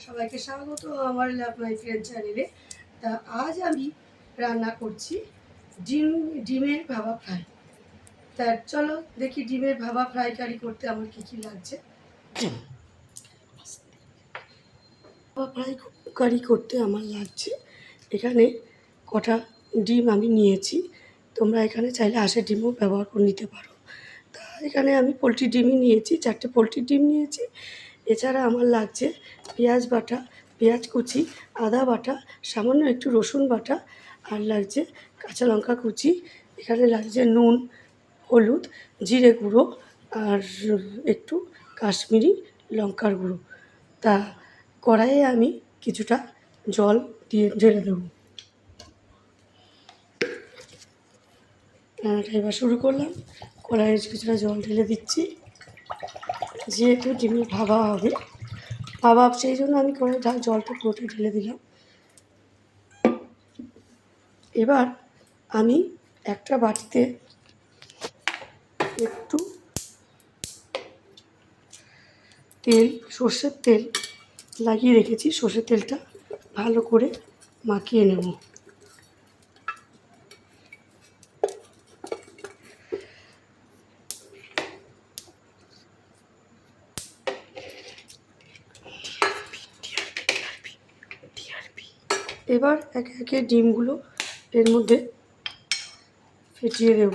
সবাইকে স্বাগত আমার লাভ মাই ফ্রেন্ড চ্যানেলে। তা আজ আমি রান্না করছি ডিমের ভাপা ফ্রাই। তা চলো দেখি ডিমের ভাপা ফ্রাই কারি করতে আমার কী কী লাগছে। ভাপা ফ্রাই কারি করতে আমার লাগছে এখানে কটা ডিম আমি নিয়েছি। তোমরা এখানে চাইলে হাঁসের ডিমও ব্যবহার করে নিতে পারো। তা এখানে আমি পোলট্রি ডিমই নিয়েছি, 4টে পোলট্রি ডিম নিয়েছি। এছাড়া আমার লাগছে পেঁয়াজ বাটা, পেঁয়াজ কুচি, আদা বাটা, সামান্য একটু রসুন বাটা, আর লাগছে কাঁচা লঙ্কা কুচি। এখানে লাগছে নুন, হলুদ, জিরে গুঁড়ো আর একটু কাশ্মীরি লঙ্কার গুঁড়ো। তা কড়াইয়ে আমি কিছুটা জল দিয়ে ঢেলে দেবো। এবার শুরু করলাম। কড়াইয়ে কিছুটা জল ঢেলে দিচ্ছি, যেহেতু ডিমের ভাপা হবে ভাপা, সেই জন্য আমি কড়াইয়ে জলটা পুরোটা ঢেলে দিলাম। এবার আমি একটা বাটিতে একটু তেল, সর্ষের তেল লাগিয়ে রেখেছি। সর্ষের তেলটা ভালো করে মাখিয়ে নেব। এবার একে একে ডিমগুলো এর মধ্যে ফেটিয়ে দেব।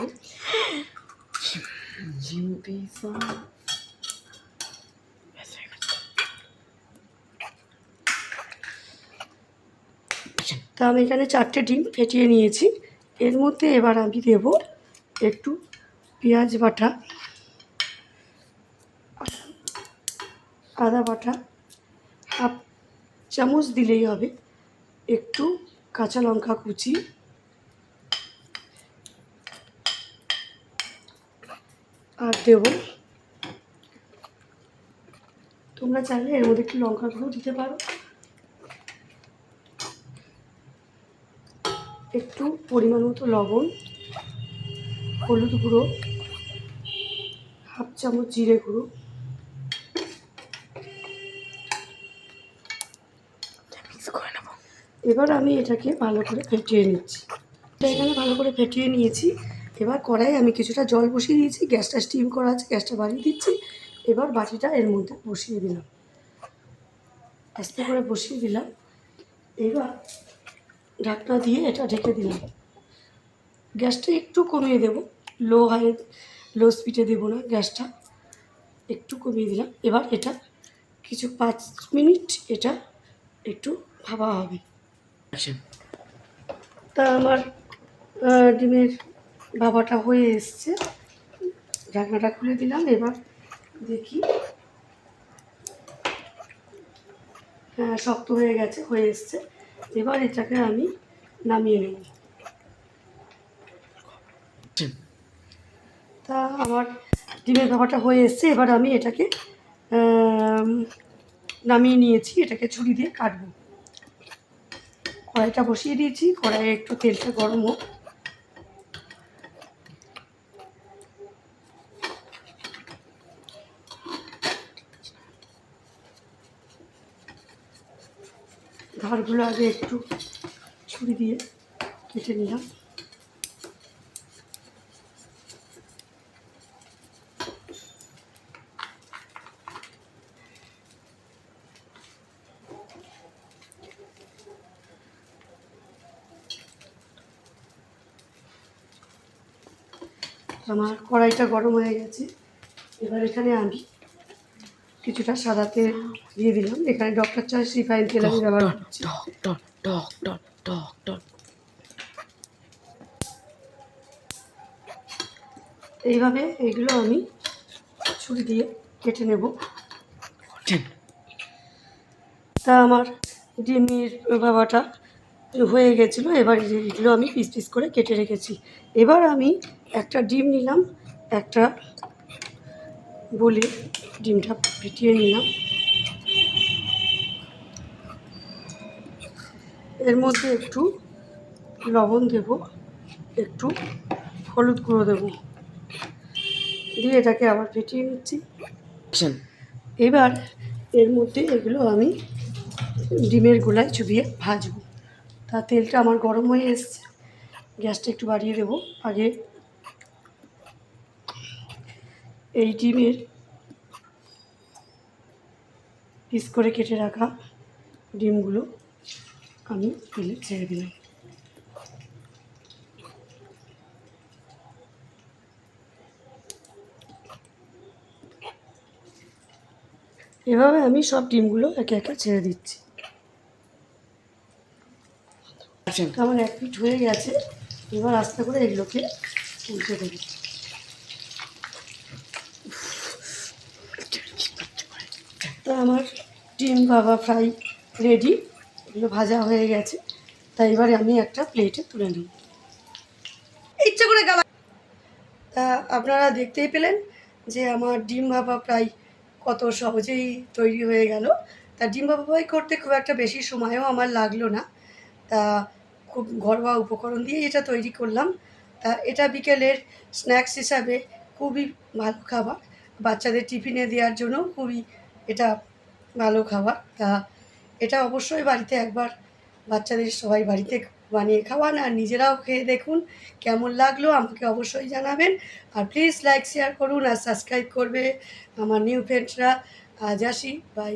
তা আমি এখানে 4টে ডিম ফেটিয়ে নিয়েছি। এর মধ্যে এবার আমি দেব একটু পেঁয়াজ বাটা, আদা বাটা, হাফ চামচ দিলেই হবে, একটু কাঁচা লঙ্কা কুচি, আর দেব, তোমরা চাইলে এর মধ্যে একটু লঙ্কা গুঁড়ো দিতে পারো, একটু পরিমাণ মতো লবণ, হলুদ গুঁড়ো, হাফ চামচ জিরে গুঁড়ো। এবার আমি এটাকে ভালো করে ফেটিয়ে নিচ্ছি। এখানে ভালো করে ফেটিয়ে নিয়েছি। এবার কড়াইয়ে আমি কিছুটা জল বসিয়ে দিয়েছি, গ্যাসটা স্টিম করা আছে, গ্যাসটা বাড়িয়ে দিচ্ছি। এবার বাটিটা এর মধ্যে বসিয়ে দিলাম, আস্তে করে বসিয়ে দিলাম। এবার ঢাকনা দিয়ে এটা ঢেকে দিলাম। গ্যাসটা একটু কমিয়ে দেব, লো স্পিডে দেবো না, গ্যাসটা একটু কমিয়ে দিলাম। এবার এটা কিছু 5 মিনিট এটা একটু ভাপা হবে। তা আমার ডিমের ভাপাটা হয়ে এসছে, ঢাকনাটা খুলে দিলাম। এবার দেখি, হ্যাঁ শক্ত হয়ে গেছে, হয়ে এসছে। এবার এটাকে আমি নামিয়ে নেব। তা আমার ডিমের ভাপাটা হয়ে এসছে। এবার আমি এটাকে নামিয়ে নিয়েছি, এটাকে ছুরি দিয়ে কাটবো। কড়াইটা বসিয়ে দিয়েছি, কড়াইয়ে একটু তেলটা গরম হোক। ধারগুলো আগে একটু ছুরি দিয়ে কেটে নিলাম। আমার কড়াইটা গরম হয়ে গেছে। এবার এখানে আমি কিছুটা সাদা তেল দিয়ে দিলাম। এখানে ডক্টর চয়েস রিফাইন তেল আমি ব্যবহার করছি। এইভাবে এগুলো আমি ছুরি দিয়ে কেটে নেব। তা আমার ডিমের ভাপাটা হয়ে গেছিলো। এবার এগুলো আমি পিস পিস করে কেটে রেখেছি। এবার আমি একটা ডিম নিলাম, একটা বলে ডিমটা ফেটিয়ে নিলাম। এর মধ্যে একটু লবণ দেব, একটু হলুদ গুঁড়ো দেব, দিয়ে এটাকে আবার ফেটিয়ে নিচ্ছি। এবার এর মধ্যে এগুলো আমি ডিমের গোলায় চুবিয়ে ভাজবো। তা তেলটা আমার গরম হয়ে এসছে, গ্যাসটা একটু বাড়িয়ে দেবো। আগে এই ডিমের পিস করে কেটে রাখা ডিমগুলো আমি তেলে ছেড়ে দিলাম। এভাবে আমি সব ডিমগুলো একে একে ছেড়ে দিচ্ছি। আমার 1 পিঠ হয়ে গেছে, এবার আস্তে করে এগুলোকে উল্টে দেবো। তো আমার ডিম ভাপা ফ্রাই রেডি, এগুলো ভাজা হয়ে গেছে। তাই এবারে আমি একটা প্লেটে তুলে নেব। ইচ্ছে করে গালা। তা আপনারা দেখতেই পেলেন যে আমার ডিম ভাপা প্রায় কত সহজেই তৈরি হয়ে গেল। তা ডিম ভাপা ফ্রাই করতে খুব একটা বেশি সময়ও আমার লাগলো না। তা খুব ঘরোয়া উপকরণ দিয়ে এটা তৈরি করলাম। তা এটা বিকেলের স্ন্যাক্স হিসাবে খুবই ভালো খাবার, বাচ্চাদের টিফিনে দেওয়ার জন্য খুবই এটা ভালো খাবার। তা এটা অবশ্যই বাড়িতে একবার বাচ্চাদের সবাই বাড়িতে বানিয়ে খাওয়ান, আর নিজেরাও খেয়ে দেখুন কেমন লাগলো আমাকে অবশ্যই জানাবেন। আর প্লিজ লাইক শেয়ার করুন আর সাবস্ক্রাইব করবে আমার নিউ ফ্রেন্ডসরা। আজ আসি, বাই।